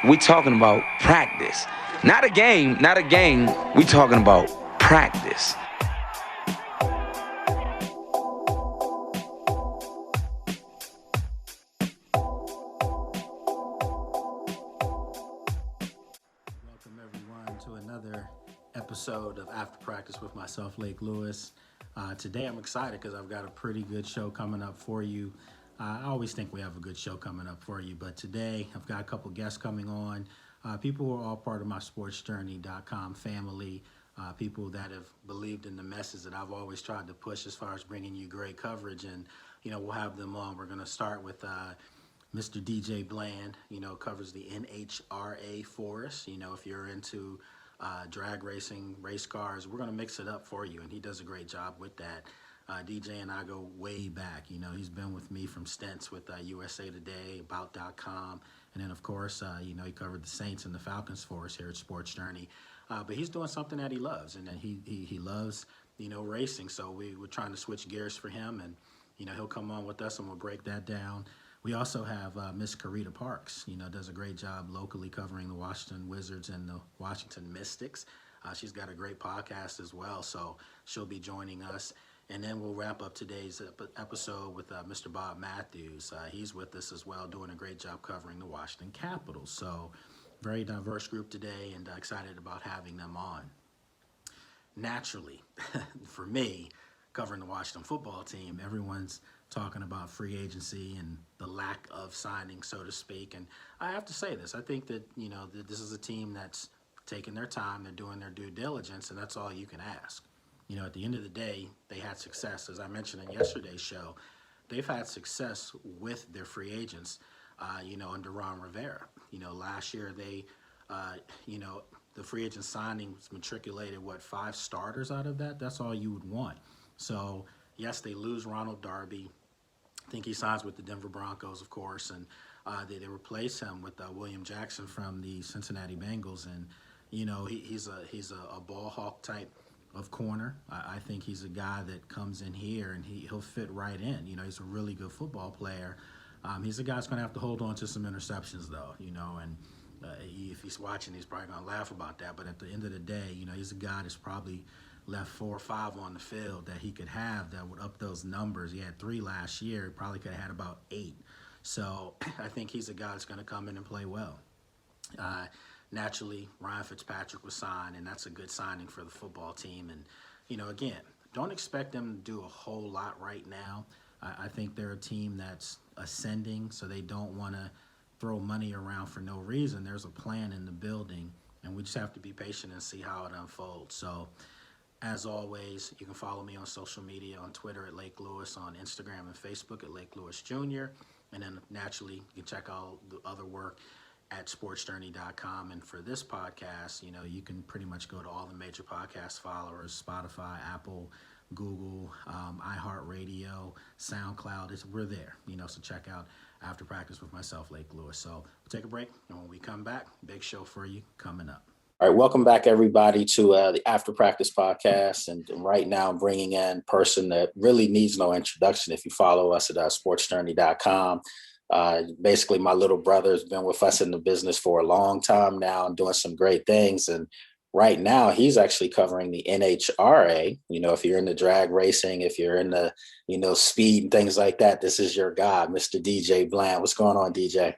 We talking about practice. Not a game, not a game. We talking about practice. Welcome everyone to another episode of After Practice with myself, Lake Lewis. Today I'm excited because I've got a pretty good show coming up for you. I always think we have a good show coming up for you, but today I've got a couple guests coming on, people who are all part of my sportsjourney.com family, people that have believed in the message that I've always tried to push as far as bringing you great coverage, and we'll have them on. We're going to start with Mr. DJ Bland, covers the NHRA for us. If you're into drag racing, race cars, we're going to mix it up for you, and he does a great job with that. DJ and I go way back. He's been with me from stints with USA Today, About.com, and then, of course, he covered the Saints and the Falcons for us here at Sports Journey. But he's doing something that he loves, and he loves, racing. So we're trying to switch gears for him, and, he'll come on with us, and we'll break that down. We also have Miss Carita Parks, does a great job locally covering the Washington Wizards and the Washington Mystics. She's got a great podcast as well, so she'll be joining us. And then we'll wrap up today's episode with Mr. Bob Matthews. He's with us as well, doing a great job covering the Washington Capitals. So very diverse group today, and excited about having them on. Naturally, for me, covering the Washington football team, everyone's talking about free agency and the lack of signing, so to speak. And I have to say this. I think that, that this is a team that's taking their time. They're doing their due diligence, and that's all you can ask. At the end of the day, they had success. As I mentioned in yesterday's show, they've had success with their free agents, under Ron Rivera. Last year they, the free agent signings matriculated, 5 starters out of that? That's all you would want. So, yes, they lose Ronald Darby. I think he signs with the Denver Broncos, of course, and they replace him with William Jackson from the Cincinnati Bengals. And, he's a ball hawk type of corner. I think he's a guy that comes in here and he'll fit right in. He's a really good football player. He's a guy that's going to have to hold on to some interceptions, though, and if he's watching, he's probably going to laugh about that. But at the end of the day, he's a guy that's probably left 4 or 5 on the field that he could have that would up those numbers. He had 3 last year. He probably could have had about 8. So I think he's a guy that's going to come in and play well. Naturally, Ryan Fitzpatrick was signed, and that's a good signing for the football team. And, again, don't expect them to do a whole lot right now. I think they're a team that's ascending, so they don't want to throw money around for no reason. There's a plan in the building, and we just have to be patient and see how it unfolds. So, as always, you can follow me on social media, on Twitter at Lake Lewis, on Instagram and Facebook at Lake Lewis Jr., and then naturally, you can check out the other work at sportsjourney.com. And for this podcast, you can pretty much go to all the major podcast followers: Spotify, Apple, Google, iHeartRadio, SoundCloud. We're there, so check out After Practice with myself, Lake Lewis. So we'll take a break, and when we come back, big show for you coming up. All right, welcome back, everybody, to the After Practice podcast. And right now I'm bringing in a person that really needs no introduction. If you follow us at sportsjourney.com, basically, my little brother has been with us in the business for a long time now and doing some great things. And right now, he's actually covering the NHRA. If you're into drag racing, if you're into, speed and things like that, this is your guy, Mr. DJ Bland. What's going on, DJ?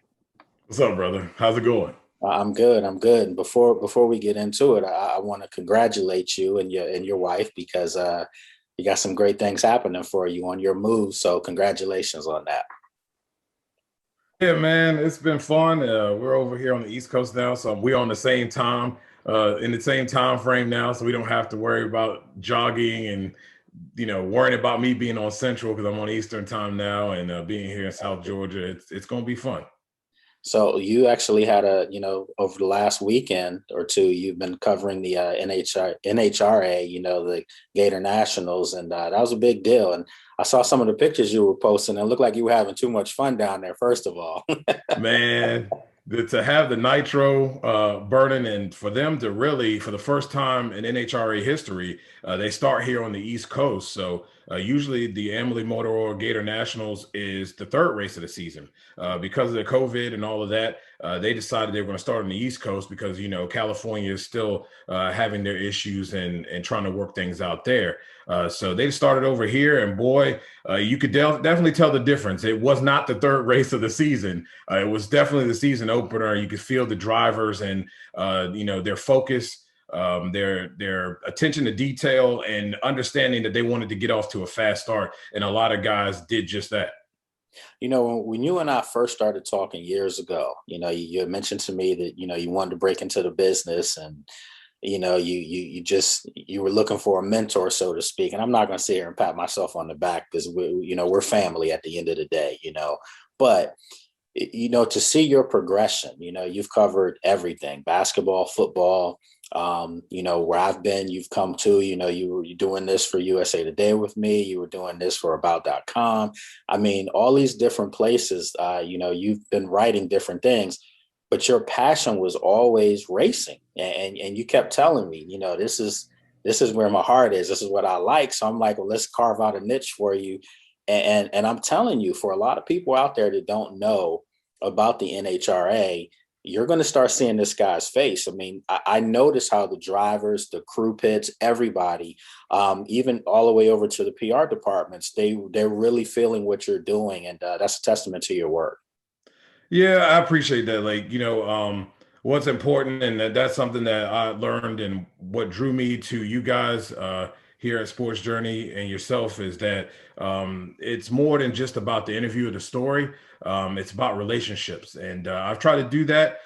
What's up, brother? How's it going? I'm good. And before we get into it, I want to congratulate you and your wife, because you got some great things happening for you on your move. So congratulations on that. Yeah, man, it's been fun. We're over here on the East Coast now, so we're on the same time, in the same time frame now, so we don't have to worry about jogging and, worrying about me being on Central because I'm on Eastern time now, and being here in South Georgia. It's going to be fun. So you actually had over the last weekend or two, you've been covering the NHRA, the Gator Nationals, and that was a big deal. And I saw some of the pictures you were posting, and it looked like you were having too much fun down there, first of all. Man, to have the nitro burning, and for them to really, for the first time in NHRA history, they start here on the East Coast. So usually the Emily Motorola Gator Nationals is the third race of the season. Because of the COVID and all of that, they decided they were going to start on the East Coast because, California is still having their issues and trying to work things out there. So they started over here, and boy, you could definitely tell the difference. It was not the third race of the season. It was definitely the season opener. You could feel the drivers and, their focus, their attention to detail, and understanding that they wanted to get off to a fast start. And a lot of guys did just that. When you and I first started talking years ago, you had mentioned to me that, you wanted to break into the business, and, you were looking for a mentor, so to speak. And I'm not going to sit here and pat myself on the back because we're family at the end of the day, but to see your progression, you've covered everything: basketball, football, where I've been, you've come to, you were doing this for USA Today with me. You were doing this for about.com. I mean, all these different places, you've been writing different things, but your passion was always racing. And you kept telling me, this is where my heart is. This is what I like. So I'm like, well, let's carve out a niche for you. And I'm telling you, for a lot of people out there that don't know about the NHRA, you're going to start seeing this guy's face. I mean, I notice how the drivers, the crew pits, everybody, even all the way over to the PR departments, they're really feeling what you're doing. And that's a testament to your work. Yeah, I appreciate that. What's important, and that's something that I learned, and what drew me to you guys here at Sports Journey and yourself, is that it's more than just about the interview or the story. It's about relationships. And I've tried to do that,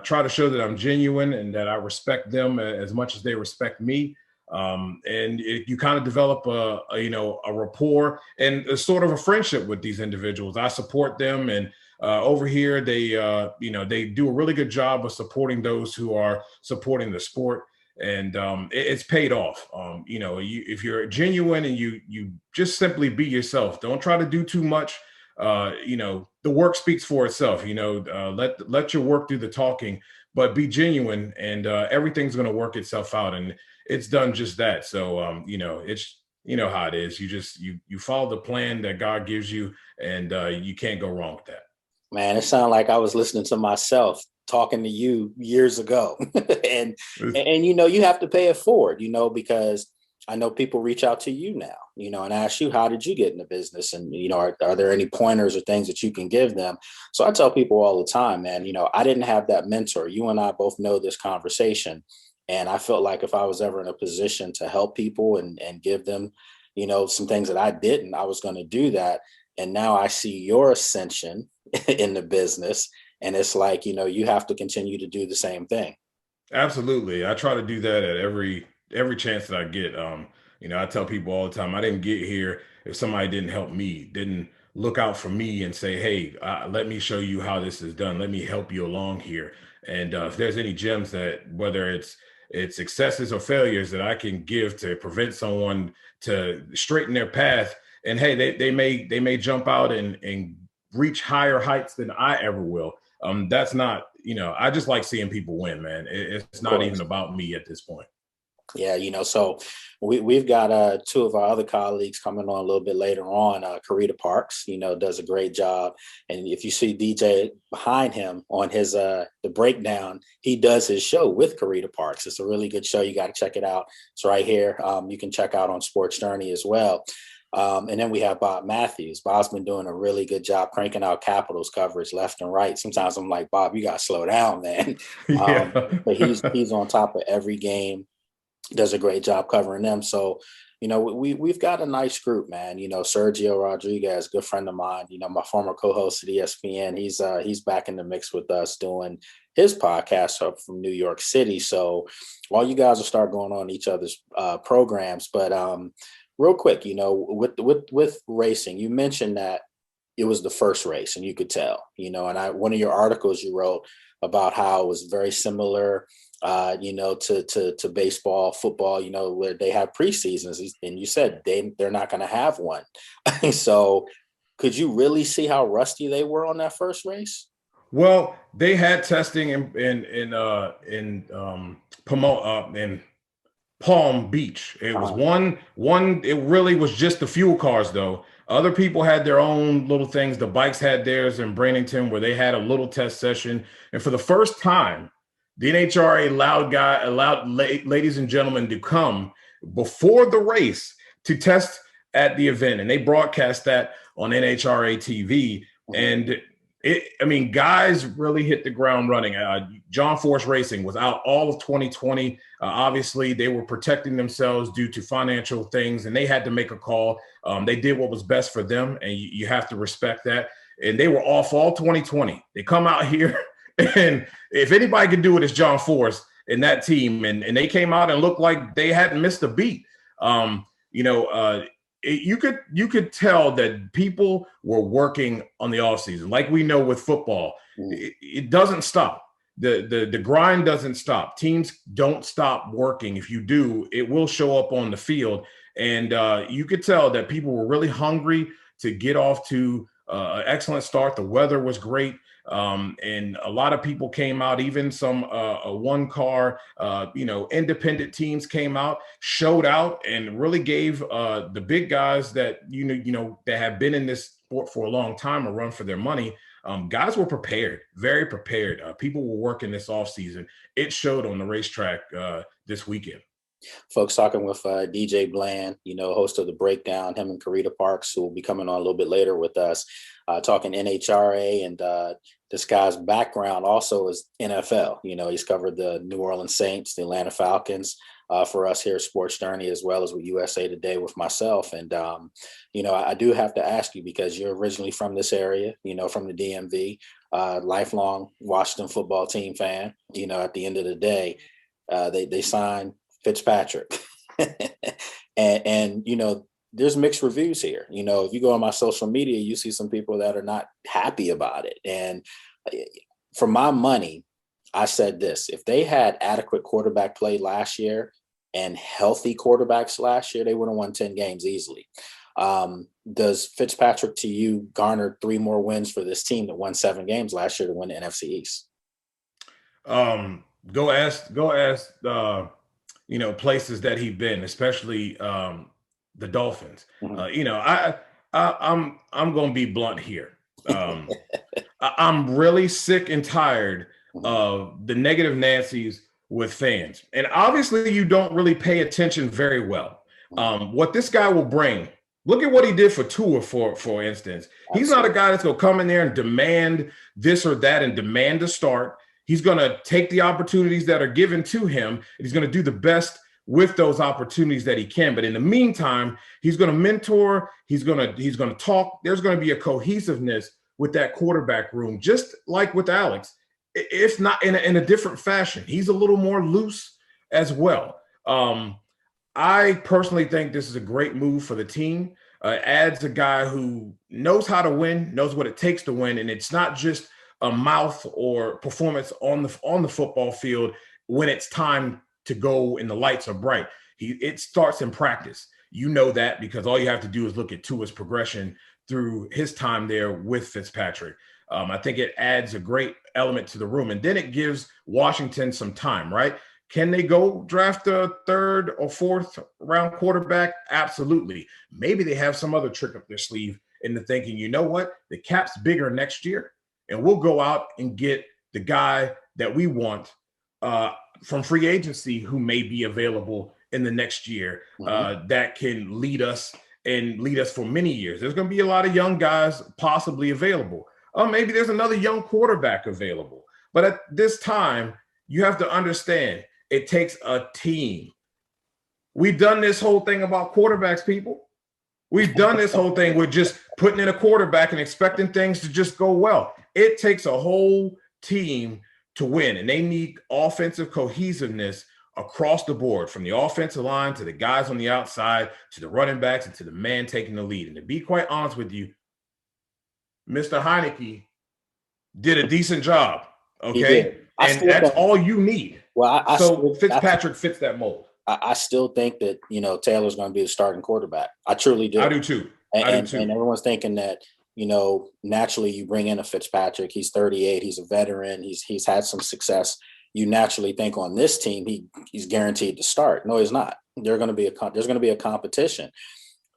try to show that I'm genuine and that I respect them as much as they respect me. You kind of develop a rapport and a sort of a friendship with these individuals. I support them, and over here they do a really good job of supporting those who are supporting the sport, and it's paid off. If you're genuine and you just simply be yourself, don't try to do too much. The work speaks for itself. Let your work do the talking, but be genuine, and everything's going to work itself out. And it's done just that. So, it's, how it is. You follow the plan that God gives you, and you can't go wrong with that. Man, it sounded like I was listening to myself talking to you years ago. and you have to pay it forward, because I know people reach out to you now, and ask you, how did you get in the business? And, are there any pointers or things that you can give them? So I tell people all the time, man, I didn't have that mentor. You and I both know this conversation. And I felt like if I was ever in a position to help people and give them, some things that I didn't, I was going to do that. And now I see your ascension in the business. And it's like, you have to continue to do the same thing. Absolutely. I try to do that at every chance that I get. I tell people all the time, I didn't get here if somebody didn't help me, didn't look out for me and say, hey, let me show you how this is done. Let me help you along here. And if there's any gems that, whether it's successes or failures that I can give to prevent someone to straighten their path, and hey, they may jump out and reach higher heights than I ever will. That's not, I just like seeing people win, man. It's not even about me at this point. Yeah, so we've got two of our other colleagues coming on a little bit later on. Carita Parks, does a great job. And if you see DJ behind him on his the breakdown, he does his show with Carita Parks. It's a really good show. You got to check it out. It's right here. You can check out on Sports Journey as well. And then we have Bob Matthews. Bob's been doing a really good job cranking out Capitals coverage left and right. Sometimes I'm like, Bob, you got to slow down, man. Yeah. But he's on top of every game. Does a great job covering them. So, we've got a nice group, man. Sergio Rodriguez, good friend of mine, my former co-host at ESPN, he's back in the mix with us doing his podcast up from New York City. So all you guys will start going on each other's programs. But real quick, with racing, you mentioned that it was the first race, and you could tell, and one of your articles you wrote about how it was very similar to baseball, football, where they have preseasons, and you said they're not going to have one. So could you really see how rusty they were on that first race? Well, they had testing in Palm Beach. It was one. It really was just the fuel cars, though. Other people had their own little things. The Bikes had theirs in Bradenton where they had a little test session. And for the first time, the NHRA allowed ladies and gentlemen to come before the race to test at the event. And they broadcast that on NHRA TV. And guys really hit the ground running. John Force Racing was out all of 2020. Obviously, they were protecting themselves due to financial things, and they had to make a call. They did what was best for them, and you have to respect that. And they were off all 2020. They come out here, and if anybody could do it, it's John Force and that team. And they came out and looked like they hadn't missed a beat. You could tell that people were working on the offseason. Like we know with football, it doesn't stop. The grind doesn't stop. Teams don't stop working. If you do, it will show up on the field. And you could tell that people were really hungry to get off to an excellent start. The weather was great. And a lot of people came out, even some one car, independent teams came out, showed out, and really gave the big guys that, that have been in this sport for a long time a run for their money. Guys were prepared, very prepared. People were working this offseason. It showed on the racetrack this weekend. Folks, talking with DJ Bland, host of The Breakdown, him and Carita Parks, who will be coming on a little bit later with us, talking NHRA. And this guy's background also is NFL. He's covered the New Orleans Saints, the Atlanta Falcons for us here at Sports Journey, as well as with USA Today with myself. And, I do have to ask you, because you're originally from this area, from the DMV, lifelong Washington football team fan. At the end of the day, they signed Fitzpatrick. and there's mixed reviews here. If you go on my social media, you see some people that are not happy about it. And for my money, I said this: if they had adequate quarterback play last year and healthy quarterbacks last year, they would have won 10 games easily. Does Fitzpatrick, to you, garner 3 more wins for this team that won 7 games last year to win the NFC East? Go ask places that he's been, especially the Dolphins. I'm going to be blunt here. I'm really sick and tired of the negative Nancy's with fans. And obviously you don't really pay attention very well. What this guy will bring, look at what he did for Tua, for instance. He's not a guy that's going to come in there and demand this or that and demand to start. He's going to take the opportunities that are given to him, and he's going to do the best with those opportunities that he can. But in the meantime, he's going to mentor. He's going to talk. There's going to be a cohesiveness with that quarterback room, just like with Alex, if not in a different fashion. He's a little more loose as well. I personally think this is a great move for the team. Adds a guy who knows how to win, knows what it takes to win, and it's not just a mouth or performance on the football field when it's time to go and the lights are bright. It starts in practice. You know that because all you have to do is look at Tua's progression through his time there with Fitzpatrick. I think it adds a great element to the room, and then it gives Washington some time, right? Can they go draft a 3rd or 4th round quarterback? Absolutely. Maybe they have some other trick up their sleeve into thinking, you know what? The cap's bigger next year, and we'll go out and get the guy that we want from free agency who may be available in the next year that can lead us for many years. There's going to be a lot of young guys possibly available. Maybe there's another young quarterback available. But at this time, you have to understand it takes a team. We've done this whole thing about quarterbacks, people. We've done this whole thing with just putting in a quarterback and expecting things to just go well. It takes a whole team to win, and they need offensive cohesiveness across the board, from the offensive line to the guys on the outside to the running backs and to the man taking the lead. And to be quite honest with you, Mr. Heineke did a decent job, okay? And that's all you need. Well, Fitzpatrick fits that mold. I still think that, Taylor's going to be the starting quarterback. I truly do. I do too. And everyone's thinking that, naturally you bring in a Fitzpatrick. He's 38. He's a veteran. He's had some success. You naturally think on this team, he's guaranteed to start. No, he's not. There's going to be a competition.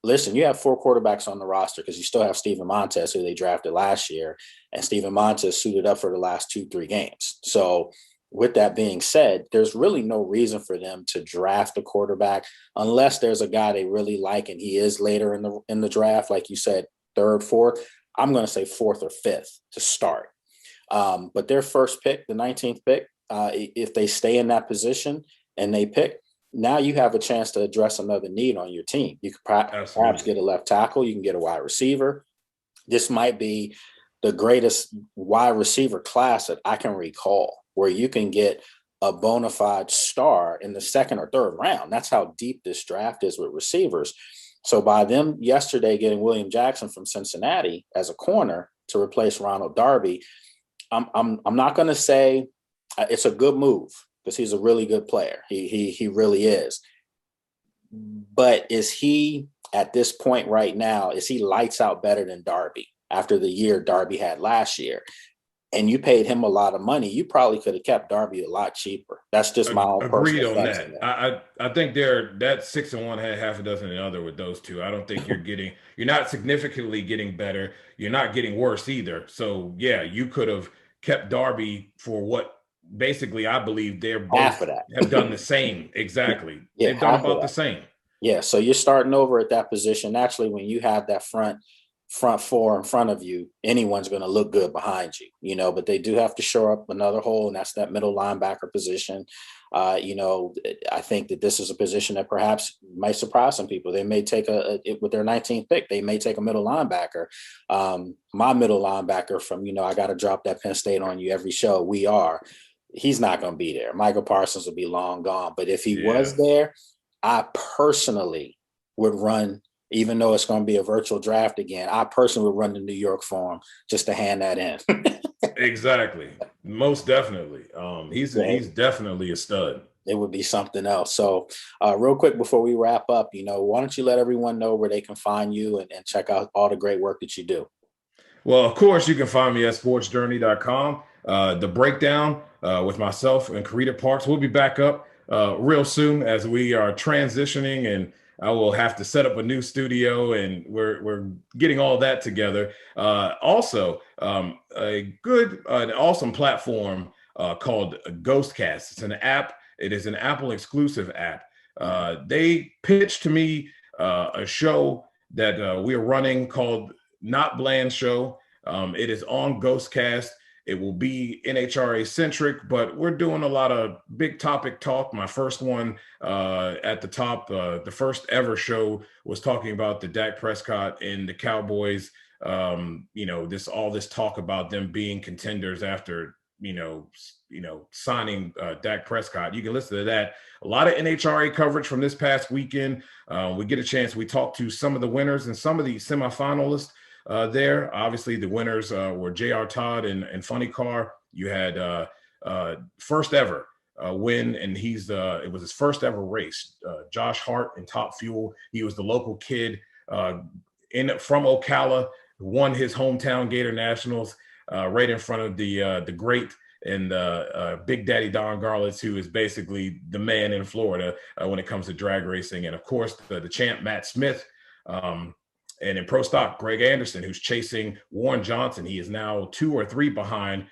Listen, you have 4 quarterbacks on the roster because you still have Steven Montez, who they drafted last year, and Steven Montez suited up for the last 2-3 games. So with that being said, there's really no reason for them to draft a quarterback unless there's a guy they really like and he is later in the draft, like you said, third, fourth. I'm going to say fourth or fifth to start. But their first pick, the 19th pick, if they stay in that position and they pick, now you have a chance to address another need on your team. You could perhaps get a left tackle. You can get a wide receiver. This might be the greatest wide receiver class that I can recall, where you can get a bona fide star in the second or third round. That's how deep this draft is with receivers. So by them yesterday getting William Jackson from Cincinnati as a corner to replace Ronald Darby, I'm not going to say it's a good move because he's a really good player. He really is. But is he at this point right now, is he lights out better than Darby after the year Darby had last year? And you paid him a lot of money. You probably could have kept Darby a lot cheaper. That's just my own agreed personal on that. I think that 6-1 had half a dozen and other with those two. I don't think you're not significantly getting better. You're not getting worse either. So yeah, you could have kept Darby for what basically I believe they're both half of that have done the same. Exactly. Yeah, they've done about the same. Yeah. So you're starting over at that position. Naturally, when you have that front four in front of you, anyone's going to look good behind you, but they do have to shore up another hole, and that's that middle linebacker position. I think that this is a position that perhaps might surprise some people. They may take with their 19th pick, they may take a middle linebacker. My middle linebacker from, I got to drop that Penn State on you every show. He's not going to be there. Michael Parsons will be long gone. But if he was there, I personally would run, even though it's going to be a virtual draft again, I personally would run the New York for him just to hand that in. Exactly. Most definitely. He's definitely a stud. It would be something else. So real quick before we wrap up, why don't you let everyone know where they can find you and check out all the great work that you do? Well, of course, you can find me at sportsjourney.com. The breakdown with myself and Carita Parks will be back up real soon as we are transitioning, and I will have to set up a new studio, and we're getting all that together. Also, an awesome platform called Ghostcast. It's an app. It is an Apple exclusive app. They pitched to me a show that we are running called Not Bland Show. It is on Ghostcast. It will be NHRA centric, but we're doing a lot of big topic talk. My first one at the top, the first ever show was talking about the Dak Prescott and the Cowboys. All this talk about them being contenders after, signing Dak Prescott. You can listen to that. A lot of NHRA coverage from this past weekend. We get a chance. We talk to some of the winners and some of the semifinalists. There, obviously, the winners were J.R. Todd and Funny Car. You had first ever win, and it was his first ever race. Josh Hart in Top Fuel. He was the local kid from Ocala, won his hometown Gator Nationals right in front of the great and Big Daddy Don Garlitz, who is basically the man in Florida when it comes to drag racing, and of course the champ Matt Smith. And in pro stock, Greg Anderson, who's chasing Warren Johnson. He is now 2 or 3 behind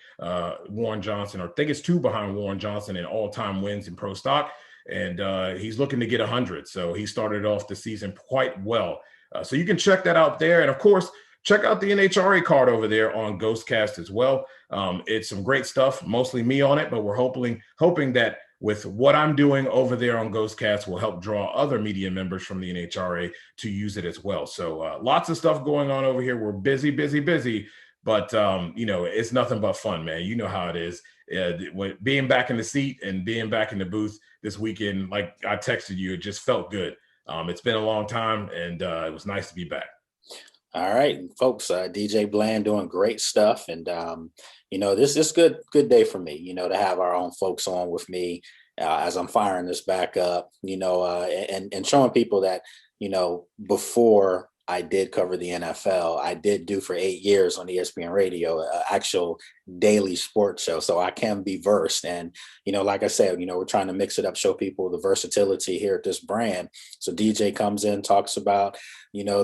Warren Johnson, or I think it's 2 behind Warren Johnson in all-time wins in pro stock. And he's looking to get 100. So he started off the season quite well. So you can check that out there. And of course, check out the NHRA card over there on Ghostcast as well. It's some great stuff, mostly me on it, but we're hoping that with what I'm doing over there on Ghostcast will help draw other media members from the NHRA to use it as well. So lots of stuff going on over here. We're busy, but it's nothing but fun, man. You know how it is. Being back in the seat and being back in the booth this weekend, like I texted you, it just felt good. It's been a long time, and it was nice to be back. All right, folks, DJ Bland doing great stuff. And, this is good day for me, to have our own folks on with me as I'm firing this back up, and showing people that, before I did cover the NFL. I did do for 8 years on ESPN Radio, actual daily sports show. So I can be versed. And, like I said, we're trying to mix it up, show people the versatility here at this brand. So DJ comes in, talks about,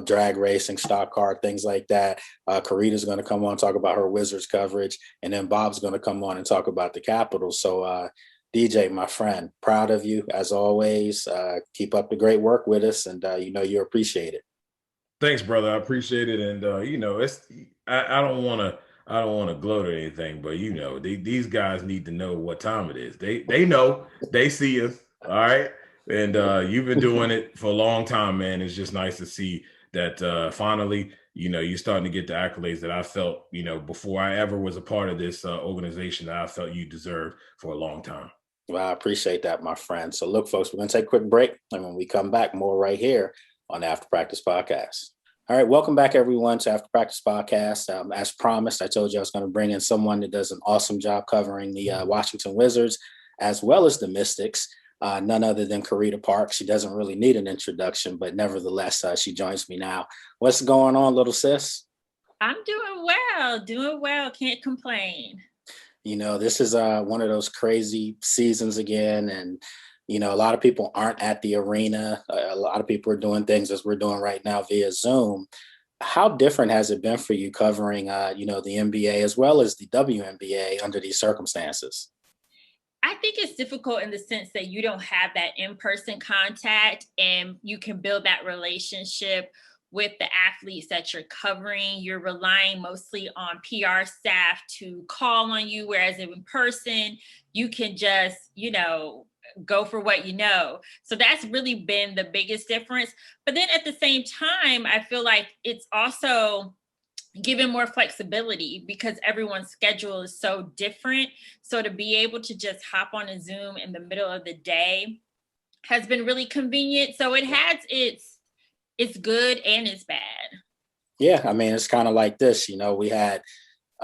drag racing, stock car, things like that. Carita's going to come on, talk about her Wizards coverage. And then Bob's going to come on and talk about the Capitals. So, DJ, my friend, proud of you as always. Keep up the great work with us, and you appreciate it. Thanks, brother. I appreciate it. And it's I don't want to gloat or anything, but these guys need to know what time it is. They know, they see us, all right. And you've been doing it for a long time, man. It's just nice to see that finally, you're starting to get the accolades that I felt, before I ever was a part of this organization that I felt you deserved for a long time. Well, I appreciate that, my friend. So look, folks, we're going to take a quick break. And when we come back, more right here on the After Practice Podcast. All right, welcome back, everyone, to After Practice Podcast. As promised, I told you I was going to bring in someone that does an awesome job covering the Washington Wizards as well as the Mystics, none other than Carita Parks. She doesn't really need an introduction, but nevertheless, she joins me now. What's going on, little sis? I'm doing well. Can't complain. This is one of those crazy seasons again, and a lot of people aren't at the arena. A lot of people are doing things as we're doing right now via Zoom. How different has it been for you covering, the NBA as well as the WNBA under these circumstances? I think it's difficult in the sense that you don't have that in-person contact, and you can build that relationship with the athletes that you're covering. You're relying mostly on PR staff to call on you, whereas in person, you can just, go for what you know. So that's really been the biggest difference. But then at the same time, I feel like it's also given more flexibility because everyone's schedule is so different. So to be able to just hop on a Zoom in the middle of the day has been really convenient. So it has it's good and it's bad. Yeah, I mean, it's kind of like this.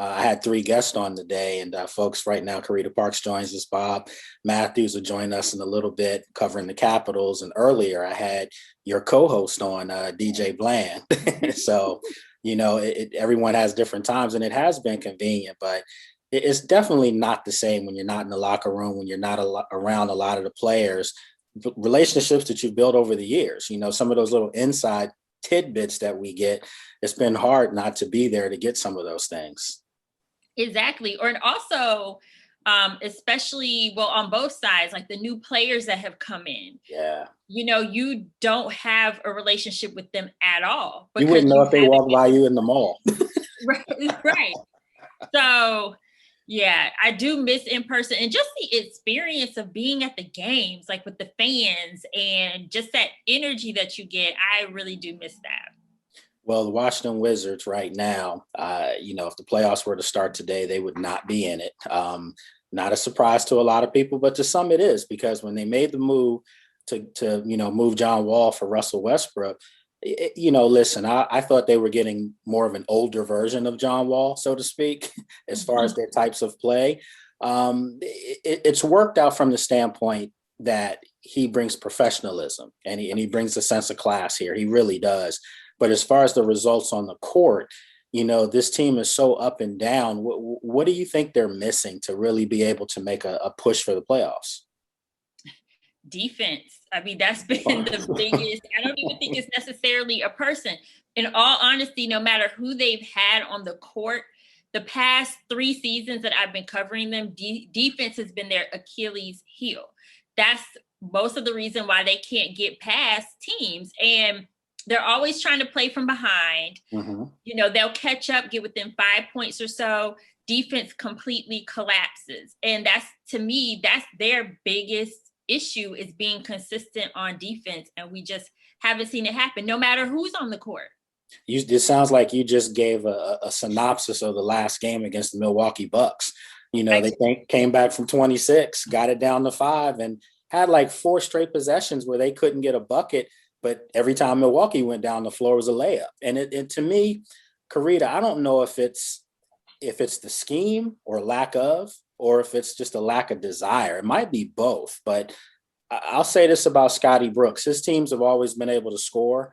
I had 3 guests on today, and folks, right now, Carita Parks joins us. Bob Matthews will join us in a little bit covering the Capitals. And earlier I had your co-host on, DJ Bland. So, everyone has different times, and it has been convenient, but it's definitely not the same when you're not in the locker room, when you're not around a lot of the players, relationships that you've built over the years. Some of those little inside tidbits that we get, it's been hard not to be there to get some of those things. Exactly. And also, especially, on both sides, like the new players that have come in. Yeah. You don't have a relationship with them at all. You wouldn't know if they walked by you in the mall. Right. So, yeah, I do miss in person and just the experience of being at the games, like with the fans and just that energy that you get. I really do miss that. Well, the Washington Wizards right now, if the playoffs were to start today, they would not be in it. Not a surprise to a lot of people, but to some it is, because when they made the move to move John Wall for Russell Westbrook, listen, I thought they were getting more of an older version of John Wall, so to speak, as far as their types of play. It's worked out from the standpoint that he brings professionalism and he brings a sense of class here. He really does. But as far as the results on the court, this team is so up and down. What do you think they're missing to really be able to make a push for the playoffs? Defense. I mean, that's been the biggest. I don't even think it's necessarily a person. In all honesty, no matter who they've had on the court, the past 3 seasons that I've been covering them, defense has been their Achilles heel. That's most of the reason why they can't get past teams. And they're always trying to play from behind. Mm-hmm. They'll catch up, get within 5 points or so. Defense completely collapses. And to me, that's their biggest issue, is being consistent on defense. And we just haven't seen it happen, no matter who's on the court. It sounds like you just gave a synopsis of the last game against the Milwaukee Bucks. They came back from 26, got it down to 5, and had like 4 straight possessions where they couldn't get a bucket. But every time Milwaukee went down, the floor was a layup. And to me, Carita, I don't know if it's the scheme or lack of, or if it's just a lack of desire. It might be both. But I'll say this about Scotty Brooks. His teams have always been able to score.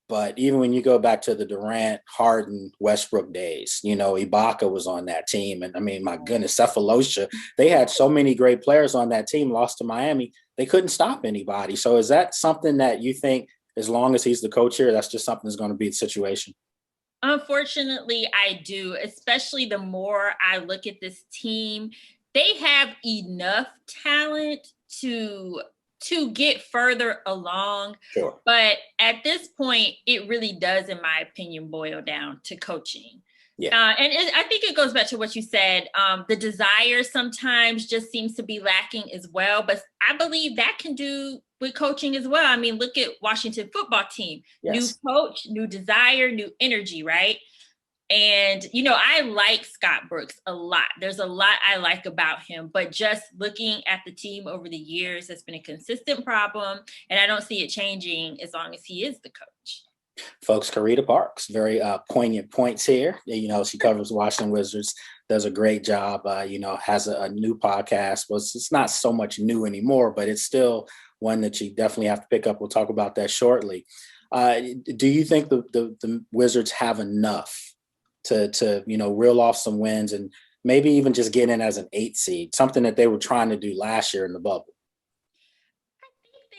But even when you go back to the Durant, Harden, Westbrook days, Ibaka was on that team. And I mean, my goodness, Cephalosha, they had so many great players on that team, lost to Miami. They couldn't stop anybody. So is that something that you think, as long as he's the coach here, that's just something that's going to be the situation? Unfortunately, I do, especially the more I look at this team. They have enough talent to get further along. Sure. But at this point, it really does, in my opinion, boil down to coaching. Yeah. I think it goes back to what you said. The desire sometimes just seems to be lacking as well. But I believe that can do with coaching as well. I mean, look at Washington football team. Yes. New coach, new desire, new energy, right? And, I like Scott Brooks a lot. There's a lot I like about him, but just looking at the team over the years, it's been a consistent problem. And I don't see it changing as long as he is the coach. Folks, Carita Parks, very poignant points here. She covers Washington Wizards, does a great job, has a new podcast. Well, it's not so much new anymore, but it's still one that you definitely have to pick up. We'll talk about that shortly. Do you think the Wizards have enough to reel off some wins and maybe even just get in as an 8 seed, something that they were trying to do last year in the bubble?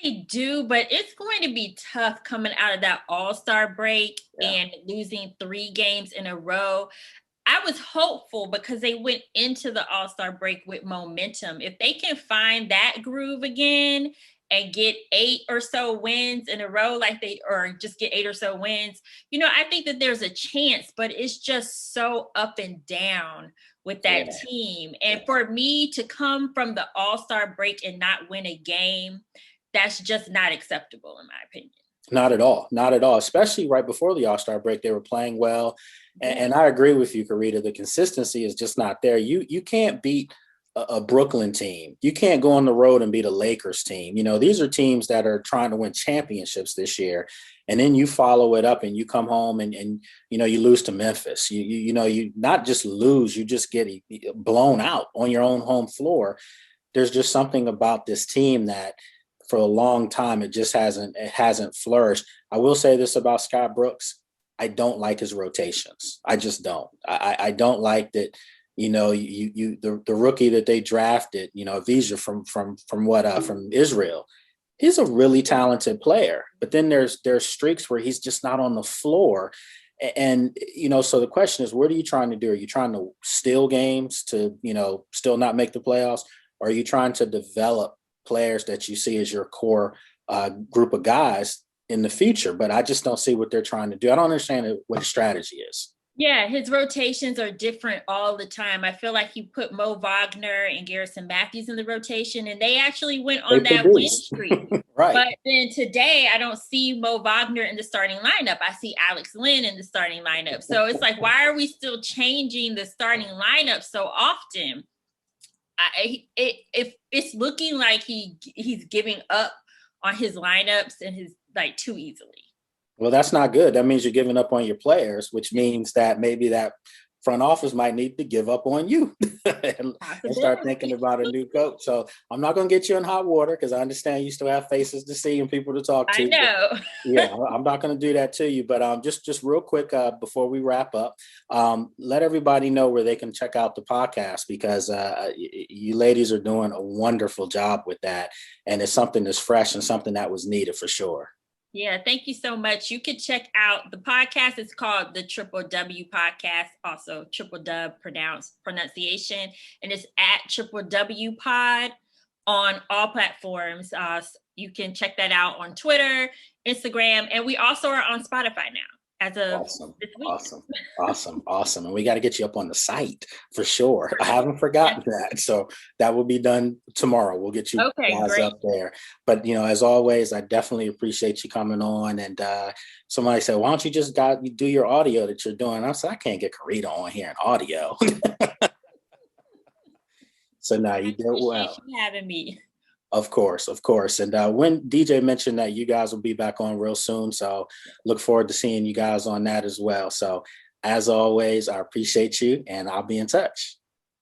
They do, but it's going to be tough coming out of that All-Star break and losing 3 games in a row. I was hopeful because they went into the All-Star break with momentum. If they can find that groove again and get 8 or so wins in a row, or just get 8 or so wins, I think that there's a chance, but it's just so up and down with that team. And for me to come from the All-Star break and not win a game, that's just not acceptable, in my opinion. Not at all. Not at all. Especially right before the All-Star break, they were playing well. And I agree with you, Carita. The consistency is just not there. You can't beat a Brooklyn team. You can't go on the road and beat a Lakers team. These are teams that are trying to win championships this year. And then you follow it up and you come home and you lose to Memphis. You not just lose, you just get blown out on your own home floor. There's just something about this team that for a long time, it hasn't flourished. I will say this about Scott Brooks. I don't like his rotations. I just don't. I don't like that. The rookie that they drafted, Visa from Israel, he's a really talented player. But then there's streaks where he's just not on the floor. And, so the question is, what are you trying to do? Are you trying to steal games to, still not make the playoffs? Or are you trying to develop players that you see as your core group of guys in the future? But I just don't see what they're trying to do. I don't understand what the strategy is. Yeah, his rotations are different all the time. I feel like you put Mo Wagner and Garrison Matthews in the rotation, and they actually went on that win streak. Right. But then today, I don't see Mo Wagner in the starting lineup. I see Alex Lynn in the starting lineup. So it's like, why are we still changing the starting lineup so often? If it's looking like he's giving up on his lineups and his too easily. Well, that's not good. That means you're giving up on your players, which means that maybe that front office might need to give up on you and start thinking about a new coach. So I'm not going to get you in hot water because I understand you still have faces to see and people to talk to. I know. Yeah, I'm not going to do that to you. But just real quick before we wrap up, let everybody know where they can check out the podcast because you ladies are doing a wonderful job with that. And it's something that's fresh and something that was needed for sure. Yeah, thank you so much. You can check out the podcast. It's called the Triple W Podcast, also Triple Dub pronunciation, and it's at Triple W Pod on all platforms. You can check that out on Twitter, Instagram, and we also are on Spotify now as of this week. Awesome. And we got to get you up on the site for sure. I haven't forgotten that. So that will be done tomorrow. We'll get you guys up there. But, as always, I definitely appreciate you coming on. And somebody said, why don't you just do your audio that you're doing? I said, I can't get Carita on here in audio. So now you did well. You having me. Of course. And when DJ mentioned that you guys will be back on real soon. So look forward to seeing you guys on that as well. So as always, I appreciate you and I'll be in touch.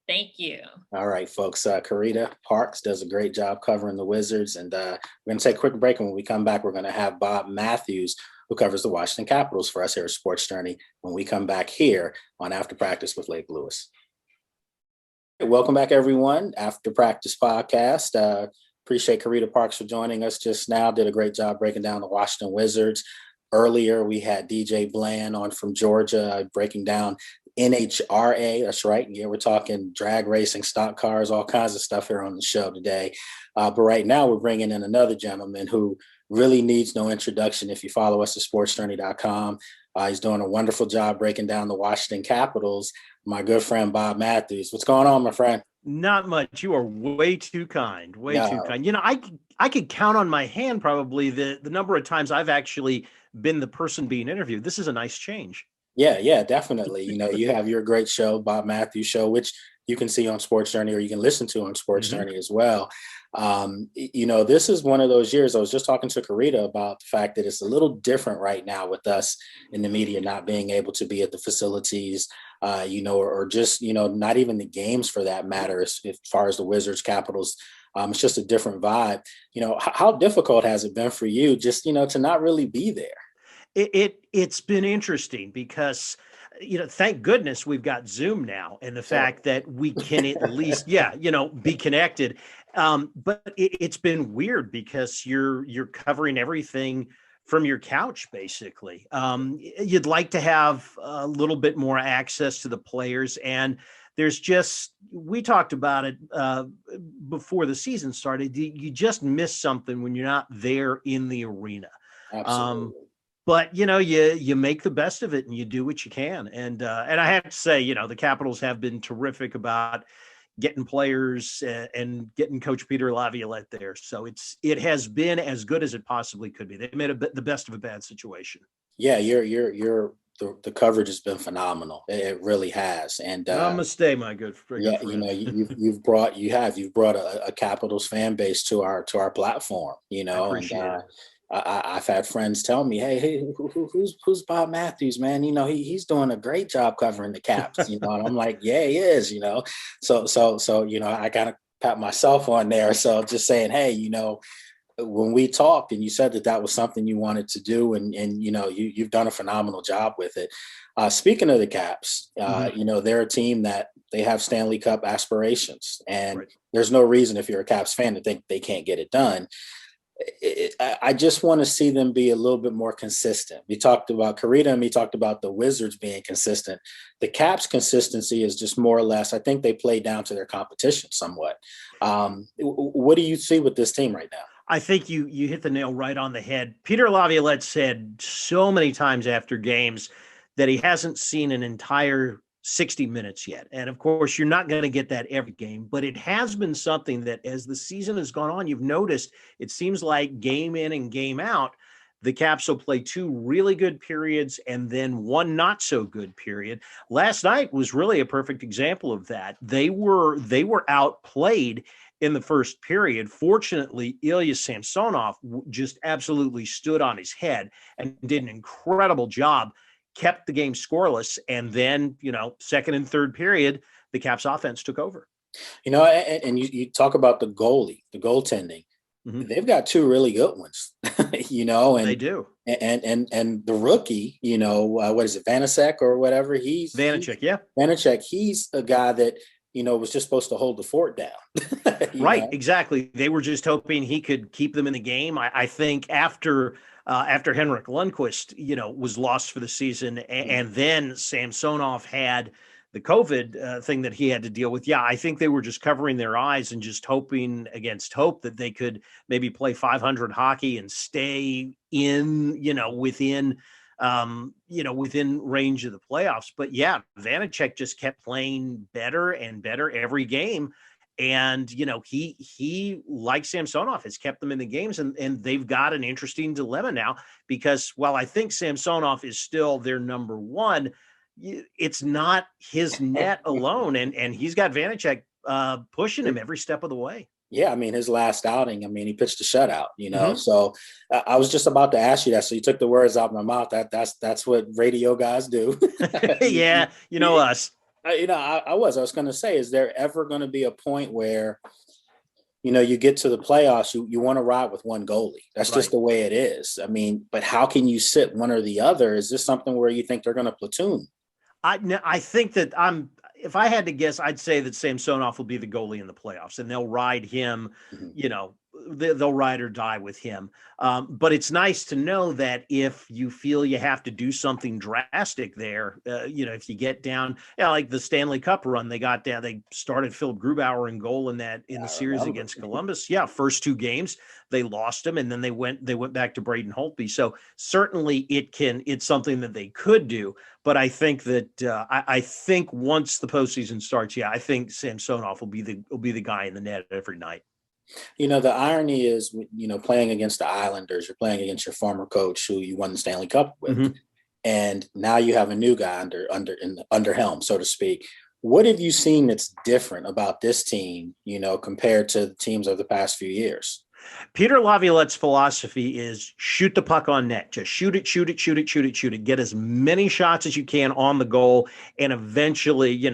Thank you. All right, folks. Carita Parks does a great job covering the Wizards. And we're going to take a quick break. And when we come back, we're going to have Bob Matthews who covers the Washington Capitals for us here at Sports Journey, when we come back here on After Practice with Lake Lewis. Welcome back, everyone. After Practice podcast. Appreciate Carita Parks for joining us just now. Did a great job breaking down the Washington Wizards. Earlier, we had DJ Bland on from Georgia breaking down NHRA. That's right. Yeah, we're talking drag racing, stock cars, all kinds of stuff here on the show today. But right now, we're bringing in another gentleman who really needs no introduction. If you follow us at sportsjourney.com, he's doing a wonderful job breaking down the Washington Capitals. My good friend, Bob Matthews. What's going on, my friend? Not much. You are way too kind. Too kind. You know, I could count on my hand probably the number of times I've actually been the person being interviewed. This is a nice change. Yeah, definitely. You know, you have your great show, Bob Matthews Show, which you can see on Sports Journey or you can listen to on Sports Journey as well. You know, this is one of those years. I was just talking to Carita about the fact that it's a little different right now with us in the media not being able to be at the facilities, you know, or just, you know, not even the games for that matter, as far as the Wizards, Capitals. It's just a different vibe. You know, how difficult has it been for you just, you know, to not really be there? It's been interesting because, you know, thank goodness we've got Zoom now, and the fact that we can at least, you know, be connected. But it's been weird because you're covering everything from your couch, basically. You'd like to have a little bit more access to the players, and there's just, we talked about it before the season started. You just miss something when you're not there in the arena. Absolutely. But, you know, you make the best of it and you do what you can. And I have to say, you know, the Capitals have been terrific about getting players and getting Coach Peter Laviolette there. So it has been as good as it possibly could be. They made the best of a bad situation. Yeah, the coverage has been phenomenal. It really has. And namaste, my good friend. Yeah, you know, you've brought a Capitals fan base to our platform. You know, I appreciate it. I've had friends tell me, hey, who's Bob Matthews, man? You know, he's doing a great job covering the Caps, you know, and I'm like, yeah, he is, you know, so, you know, I got to pat myself on there. So just saying, hey, you know, when we talked and you said that was something you wanted to do and you know, you've done a phenomenal job with it. Speaking of the Caps, you know, they're a team that they have Stanley Cup aspirations, and there's no reason if you're a Caps fan to think they can't get it done. I just want to see them be a little bit more consistent. We talked about Carita and we talked about the Wizards being consistent. The Caps consistency is just more or less, I think they play down to their competition somewhat. What do you see with this team right now? I think you hit the nail right on the head. Peter Laviolette said so many times after games that he hasn't seen an entire 60 minutes yet. And of course, you're not going to get that every game, but it has been something that as the season has gone on, you've noticed it seems like game in and game out, the Caps will play two really good periods and then one not so good period. Last night was really a perfect example of that. They were outplayed in the first period. Fortunately, Ilya Samsonov just absolutely stood on his head and did an incredible job, kept the game scoreless, and then, you know, second and third period, the Caps offense took over. You know, and you talk about the goaltending. They've got two really good ones, you know, and they do. And the rookie, you know, what is it, Vanacek or whatever? Vanacek. He's a guy that, you know, was just supposed to hold the fort down. Right, know? Exactly. They were just hoping he could keep them in the game. I think after Henrik Lundqvist, you know, was lost for the season, and then Samsonov had the COVID thing that he had to deal with. Yeah, I think they were just covering their eyes and just hoping against hope that they could maybe play 500 hockey and stay in, you know, within range of the playoffs. But yeah, Vanacek just kept playing better and better every game. And, you know, he like Samsonov has kept them in the games, and they've got an interesting dilemma now because while I think Samsonov is still their number one, it's not his net alone. And he's got Vanacek pushing him every step of the way. Yeah, I mean, his last outing, I mean, he pitched a shutout, you know. So I was just about to ask you that. So you took the words out of my mouth. That's what radio guys do. Yeah, you know us. You know, I was going to say, is there ever going to be a point where, you get to the playoffs, you want to ride with one goalie. That's just the way it is. I mean, but how can you sit one or the other? Is this something where you think they're going to platoon? I think that if I had to guess, I'd say that Samsonov will be the goalie in the playoffs, and they'll ride him, they'll ride or die with him. But it's nice to know that if you feel you have to do something drastic there, if you get down, like the Stanley Cup run, they got down, they started Philip Grubauer in goal in the series against Columbus. Yeah. First 2 games, they lost him, and then they went back to Braden Holtby. So certainly it's something that they could do. But I think that I think once the postseason starts, I think Samsonov will be the guy in the net every night. The irony is, playing against the Islanders, you're playing against your former coach who you won the Stanley Cup with, Mm-hmm. and now you have a new guy under helm, so to speak. What have you seen that's different about this team, compared to the teams of the past few years? Peter Laviolette's philosophy is shoot the puck on net. Just shoot it. Get as many shots as you can on the goal, and eventually, they're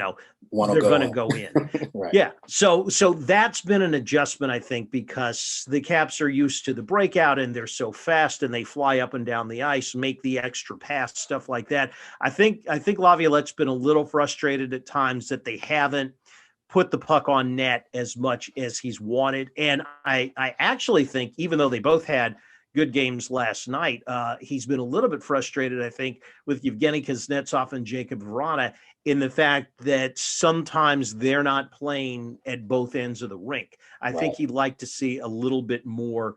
going to go in. Right. Yeah. So that's been an adjustment, I think, because the Caps are used to the breakout, and they're so fast, and they fly up and down the ice, make the extra pass, stuff like that. I think Laviolette's been a little frustrated at times that they haven't put the puck on net as much as he's wanted. And I actually think, even though they both had good games last night, he's been a little bit frustrated, I think, with Yevgeny Kuznetsov and Jacob Vrana, in the fact that sometimes they're not playing at both ends of the rink. I think he'd like to see a little bit more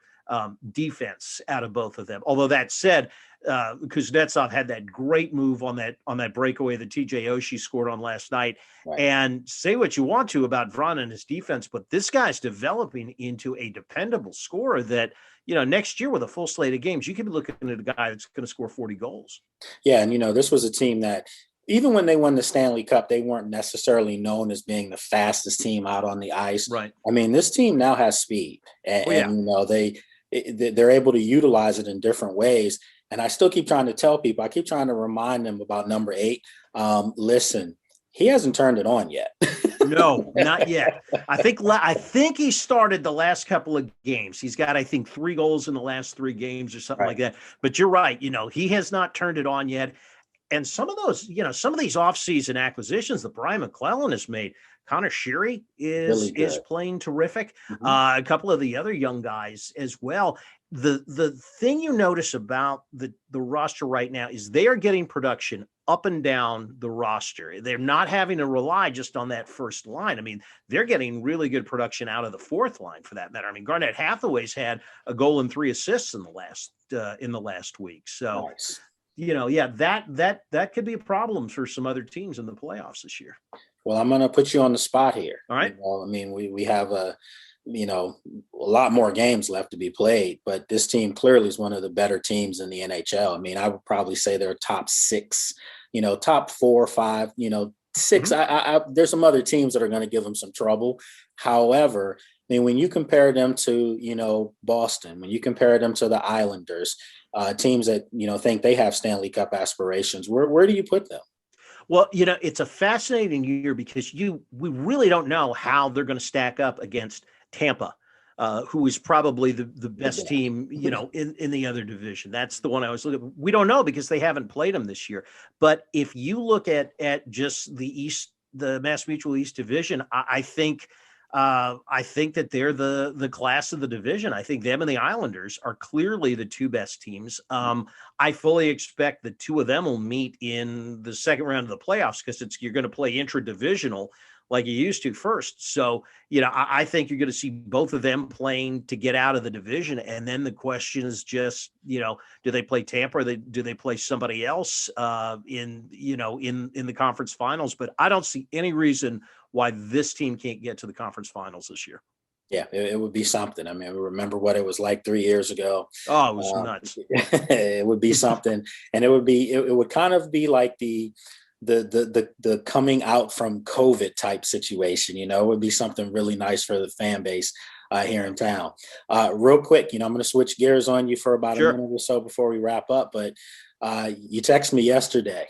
defense out of both of them. Although that said, Kuznetsov had that great move on that breakaway that TJ Oshie scored on last night. Right. And say what you want to about Vrana and his defense, but this guy's developing into a dependable scorer that, next year with a full slate of games, you could be looking at a guy that's going to score 40 goals. Yeah, and this was a team that, even when they won the Stanley Cup, they weren't necessarily known as being the fastest team out on the ice. Right. I mean, this team now has speed, and they're able to utilize it in different ways. And I still keep trying to tell people, I keep trying to remind them about number 8. Listen, he hasn't turned it on yet. No, not yet. I think he started the last couple of games. He's got, I think, 3 goals in the last 3 games or something like that. But you're right. He has not turned it on yet. And some of those, some of these offseason acquisitions that Brian McClellan has made, Connor Sheary is playing terrific. Mm-hmm. A couple of the other young guys as well. The thing you notice about the roster right now is they are getting production up and down the roster. They're not having to rely just on that first line. I mean, they're getting really good production out of the fourth line, for that matter. I mean, Garnett Hathaway's had a goal and 3 assists in the last week. So, nice. That could be a problem for some other teams in the playoffs this year. Well, I'm going to put you on the spot here. All right. I mean, we have a lot more games left to be played, but this team clearly is one of the better teams in the NHL. I mean, I would probably say they're top 6, top 4 or 5, 6. Mm-hmm. There's some other teams that are going to give them some trouble. However, I mean, when you compare them to, Boston, when you compare them to the Islanders, teams that, think they have Stanley Cup aspirations, where do you put them? Well, it's a fascinating year because we really don't know how they're going to stack up against Tampa, who is probably the best team, in the other division. That's the one I was looking at. We don't know because they haven't played them this year. But if you look at just the East, the Mass Mutual East Division, I think that they're the class of the division. I think them and the Islanders are clearly the 2 best teams. I fully expect the 2 of them will meet in the second round of the playoffs because you're going to play intra-divisional like you used to first. So, I think you're going to see both of them playing to get out of the division. And then the question is just, do they play Tampa or do they play somebody else in the conference finals? But I don't see any reason why this team can't get to the conference finals this year. Yeah, it would be something. I mean, remember what it was like 3 years ago. Oh, it was nuts. It would be something. And it would kind of be like the coming out from COVID type situation, it would be something really nice for the fan base here in town. Real quick, I'm going to switch gears on you for about a minute or so before we wrap up, but you texted me yesterday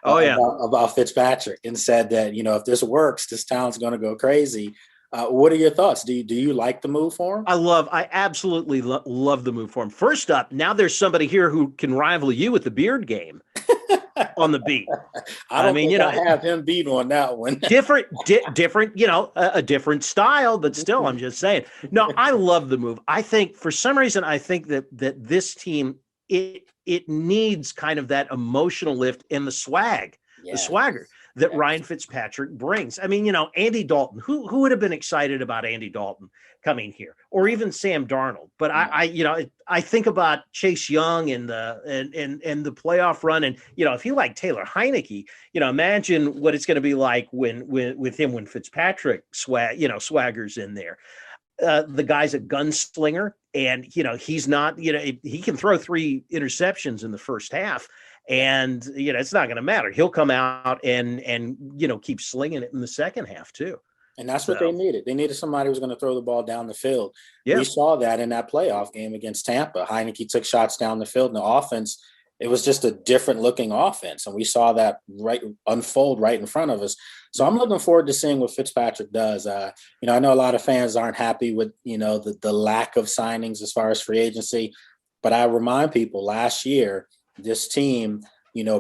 about Fitzpatrick and said that, if this works, this town's going to go crazy. What are your thoughts? Do you like the move for him? I absolutely love the move for him. First up, now there's somebody here who can rival you with the beard game on the beat. I don't think I have him beat on that one. different, a different style, but still, I'm just saying. No, I love the move. I think for some reason, I think that this team, it needs kind of that emotional lift and the swagger that Ryan Fitzpatrick brings. I mean, Andy Dalton, who would have been excited about Andy Dalton coming here, or even Sam Darnold? But I think about Chase Young and the playoff run, and if you like Taylor Heineke, imagine what it's going to be like when Fitzpatrick swaggers in there. The guy's a gunslinger, and he's not. He can throw 3 interceptions in the first half. And, it's not going to matter. He'll come out and keep slinging it in the second half too. And that's what they needed. They needed somebody who was going to throw the ball down the field. Yeah. We saw that in that playoff game against Tampa. Heineke took shots down the field, and the offense, it was just a different looking offense. And we saw that unfold right in front of us. So I'm looking forward to seeing what Fitzpatrick does. I know a lot of fans aren't happy with, the lack of signings as far as free agency. But I remind people last year, this team,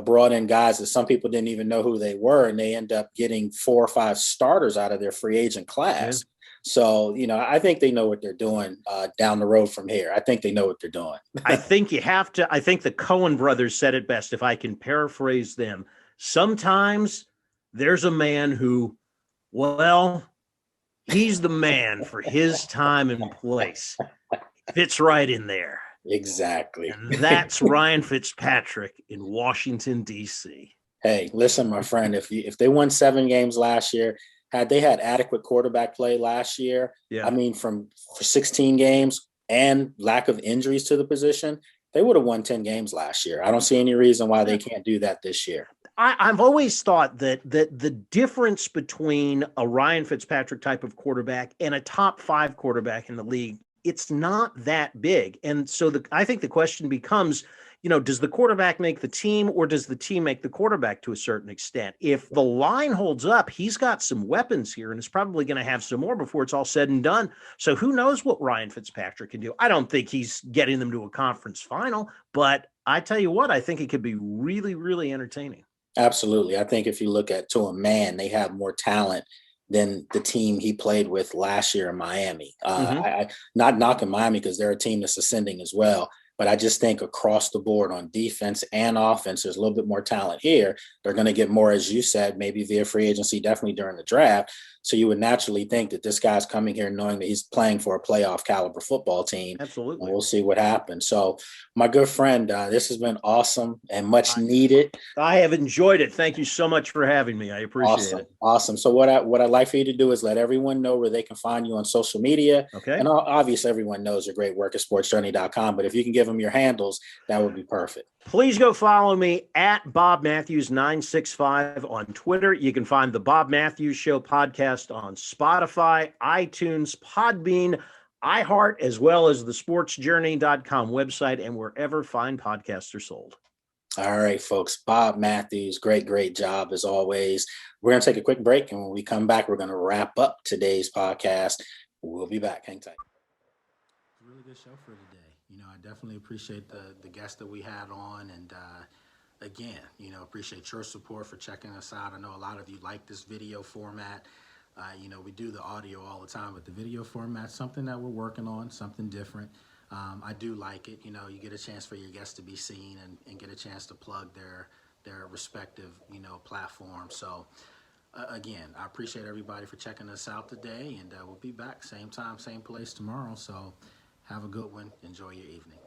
brought in guys that some people didn't even know who they were, and they end up getting 4 or 5 starters out of their free agent class. Yeah. So, I think they know what they're doing down the road from here. I think they know what they're doing. I think the Cohen brothers said it best, if I can paraphrase them. Sometimes there's a man who, he's the man for his time and place. Fits right in there. Exactly. And that's Ryan Fitzpatrick in Washington, D.C. Hey, listen, my friend, if they won 7 games last year, had they had adequate quarterback play last year, I mean, for 16 games and lack of injuries to the position, they would have won 10 games last year. I don't see any reason why they can't do that this year. I've always thought that the difference between a Ryan Fitzpatrick type of quarterback and a top 5 quarterback in the league, it's not that big. And so I think the question becomes, does the quarterback make the team, or does the team make the quarterback to a certain extent? If the line holds up, he's got some weapons here and is probably going to have some more before it's all said and done. So who knows what Ryan Fitzpatrick can do? I don't think he's getting them to a conference final, but I tell you what, I think it could be really, really entertaining. Absolutely. I think if you look at to a man, they have more talent than the team he played with last year in Miami. I not knocking Miami because they're a team that's ascending as well. But I just think across the board on defense and offense, there's a little bit more talent here. They're going to get more, as you said, maybe via free agency, definitely during the draft. So you would naturally think that this guy's coming here knowing that he's playing for a playoff caliber football team. Absolutely. And we'll see what happens. So my good friend, this has been awesome and much needed. I have enjoyed it. Thank you so much for having me. I appreciate it. Awesome. So what I'd like for you to do is let everyone know where they can find you on social media. Okay. And obviously everyone knows your great work at sportsjourney.com, but if you can give them your handles, that would be perfect. Please go follow me at Bob Matthews 965 on Twitter. You can find the Bob Matthews Show podcast on Spotify, iTunes, Podbean, iHeart, as well as the sportsjourney.com website and wherever fine podcasts are sold. All right, folks. Bob Matthews, great job as always. We're going to take a quick break, and when we come back, we're going to wrap up today's podcast. We'll be back. Hang tight. Really good show for today. I definitely appreciate the guests that we had on, and again, appreciate your support for checking us out. I know a lot of you like this video format. We do the audio all the time, but the video format's something that we're working on, something different. I do like it. You get a chance for your guests to be seen and get a chance to plug their respective, platforms. So again, I appreciate everybody for checking us out today, and we'll be back same time, same place tomorrow. So have a good one. Enjoy your evening.